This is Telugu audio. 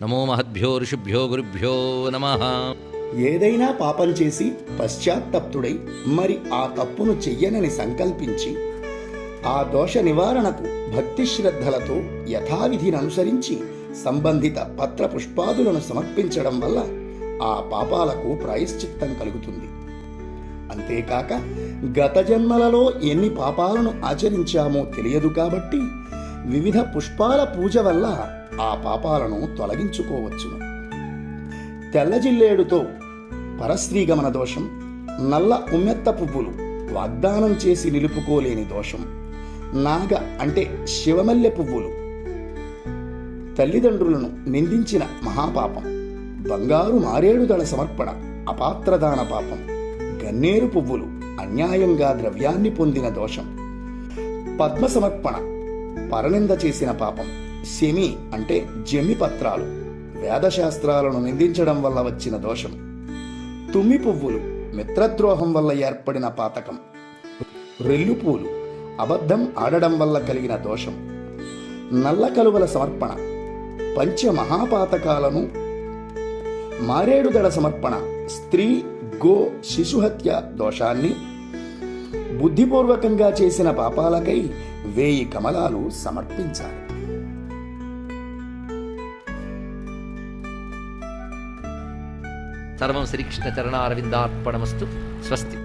నమో మహద్భ్యో ఋషిభ్యో గురుభ్యో నమః. ఏదైనా పాపం చేసి పశ్చాత్తప్తుడై మరి ఆ తప్పును చెయ్యనని సంకల్పించి ఆ దోష నివారణకు భక్తి శ్రద్ధలతో యథావిధిని అనుసరించి సంబంధిత పత్ర పుష్పాదులను సమర్పించడం వల్ల ఆ పాపాలకు ప్రాయశ్చిత్తం కలుగుతుంది. అంతేకాక గత జన్మలలో ఎన్ని పాపాలను ఆచరించామో తెలియదు కాబట్టి వివిధ పుష్పాల పూజ వల్ల ఆ పాపాలను తొలగించుకోవచ్చును. తెల్ల జిల్లేడుతో పరస్త్రీగమన దోషం, నల్ల ఉమ్మెత్త పువ్వులు వాగ్దానం చేసి నిలుపుకోలేని దోషం, నాగ అంటే శివమల్లె పువ్వులు తల్లిదండ్రులను నిందించిన మహాపాపం, బంగారు మారేడుదళ సమర్పణ అపాత్రదాన పాపం, గన్నేరు పువ్వులు అన్యాయంగా ద్రవ్యాన్ని పొందిన దోషం, పద్మ సమర్పణ పరనింద చేసిన పాపం, శమి అంటే జమి పత్రాలు వేదశాస్త్రాలను నిందించడం వల్ల వచ్చిన దోషం, తుమ్మి పువ్వులు మిత్రద్రోహం వల్ల ఏర్పడిన పాతకం, రెల్లుపూలు అబద్ధం ఆడడం వల్ల కలిగిన దోషం, నల్ల కలువల సమర్పణ పంచ మహాపాతకాలను, మారేడుదళ సమర్పణ స్త్రీ గో శిశుహత్య దోషాన్ని, బుద్ధిపూర్వకంగా చేసిన పాపాలకై 1000 కమలాలు సమర్పించాలి. సర్వం శ్రీకృష్ణ చరణారవిందార్పణమస్తు. స్వస్తి.